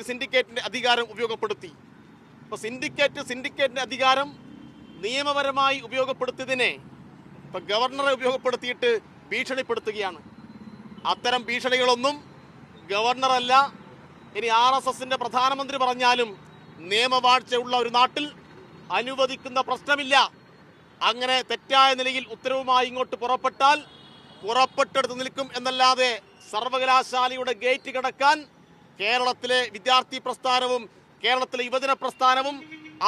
സിൻഡിക്കേറ്റിന്റെ അധികാരം ഉപയോഗപ്പെടുത്തി. ഇപ്പോൾ സിൻഡിക്കേറ്റിന്റെ അധികാരം നിയമപരമായി ഉപയോഗപ്പെടുത്തിയതിനെ ഇപ്പൊ ഗവർണറെ ഉപയോഗപ്പെടുത്തിയിട്ട് ഭീഷണിപ്പെടുത്തുകയാണ്. അത്തരം ഭീഷണികളൊന്നും ഗവർണറല്ല, ഇനി RSSന്റെ പ്രധാനമന്ത്രി പറഞ്ഞാലും നിയമവാഴ്ചയുള്ള ഒരു നാട്ടിൽ അനുവദിക്കുന്ന പ്രശ്നമില്ല. അങ്ങനെ തെറ്റായ നിലയിൽ ഉത്തരവുമായി ഇങ്ങോട്ട് പുറപ്പെട്ടാൽ പുറപ്പെട്ടെടുത്ത് നിൽക്കും എന്നല്ലാതെ സർവകലാശാലയുടെ ഗേറ്റ് കടക്കാൻ കേരളത്തിലെ വിദ്യാർത്ഥി പ്രസ്ഥാനവും കേരളത്തിലെ യുവജന പ്രസ്ഥാനവും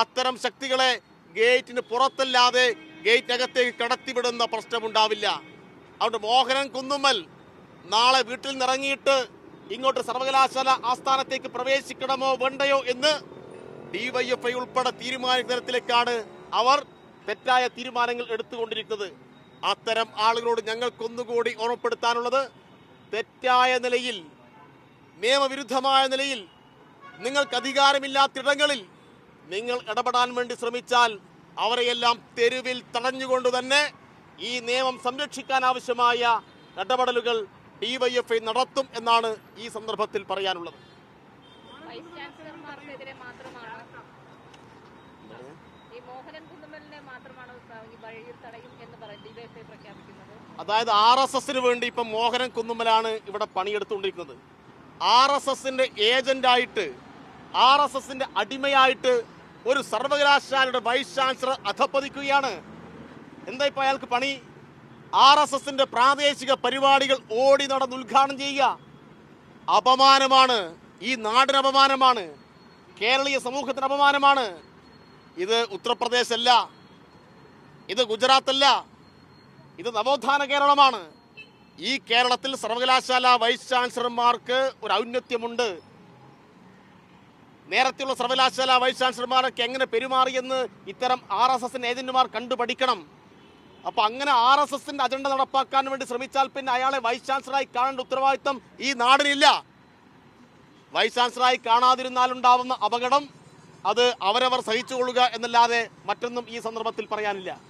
അത്തരം ശക്തികളെ ഗേറ്റിന് പുറത്തല്ലാതെ ഗേറ്റിനകത്തേക്ക് കടത്തിവിടുന്ന പ്രശ്നമുണ്ടാവില്ല. അതുകൊണ്ട് മോഹനൻ കുന്നുമ്മൽ നാളെ വീട്ടിൽ നിന്നിറങ്ങിയിട്ട് ഇങ്ങോട്ട് സർവകലാശാല ആസ്ഥാനത്തേക്ക് പ്രവേശിക്കണമോ വേണ്ടയോ എന്ന് DYFI ഉൾപ്പെടെ തീരുമാനിക്കുന്ന തരത്തിലേക്കാണ് അവർ തെറ്റായ തീരുമാനങ്ങൾ എടുത്തുകൊണ്ടിരിക്കുന്നത്. അത്തരം ആളുകളോട് ഞങ്ങൾക്കൊന്നുകൂടി ഓർമ്മപ്പെടുത്താനുള്ളത്, തെറ്റായ നിലയിൽ നിയമവിരുദ്ധമായ നിലയിൽ നിങ്ങൾക്ക് അധികാരമില്ലാത്തിടങ്ങളിൽ നിങ്ങൾ ഇടപെടാൻ വേണ്ടി ശ്രമിച്ചാൽ അവരെയെല്ലാം തെരുവിൽ തടഞ്ഞുകൊണ്ട് തന്നെ ഈ നിയമം സംരക്ഷിക്കാൻ ആവശ്യമായ ഇടപെടലുകൾ DYFI നടത്തും എന്നാണ് ഈ സന്ദർഭത്തിൽ പറയാനുള്ളത്. അതായത് RSSന് വേണ്ടി ഇപ്പം മോഹനൻ കുന്നുമ്മലാണ് ഇവിടെ പണിയെടുത്തുകൊണ്ടിരിക്കുന്നത്. RSSന്റെ ഏജന്റായിട്ട്, RSSന്റെ അടിമയായിട്ട് ഒരു സർവകലാശാലയുടെ വൈസ് ചാൻസലർ അധപ്പതിക്കുകയാണ്. എന്താ ഇപ്പൊ അയാൾക്ക് പണി? RSSന്റെ പ്രാദേശിക പരിപാടികൾ ഓടി നടന്ന് ഉദ്ഘാടനം ചെയ്യുക. അപമാനമാണ്, ഈ നാടിന് അപമാനമാണ്, കേരളീയ സമൂഹത്തിന് അപമാനമാണ്. ഇത് ഉത്തർപ്രദേശ് അല്ല, ഇത് ഗുജറാത്ത് അല്ല, ഇത് നവോത്ഥാന കേരളമാണ്. ഈ കേരളത്തിൽ സർവകലാശാല വൈസ് ചാൻസലർമാർക്ക് ഒരു ഔന്നത്യമുണ്ട്. നേരത്തെയുള്ള സർവകലാശാല വൈസ് ചാൻസലർമാരൊക്കെ എങ്ങനെ പെരുമാറിയെന്ന് ഇത്തരം RSSന്റെ ഏജന്റുമാർ കണ്ടുപഠിക്കണം. അപ്പൊ അങ്ങനെ RSSന്റെ അജണ്ട നടപ്പാക്കാൻ വേണ്ടി ശ്രമിച്ചാൽ പിന്നെ അയാളെ വൈസ് ചാൻസലറായി കാണേണ്ട ഉത്തരവാദിത്വം ഈ നാടിനില്ല. വൈസ് ചാൻസലറായി കാണാതിരുന്നാലുണ്ടാവുന്ന അപകടം അത് അവരവർ സഹിച്ചുകൊള്ളുക എന്നല്ലാതെ മറ്റൊന്നും ഈ സന്ദർഭത്തിൽ പറയാനില്ല.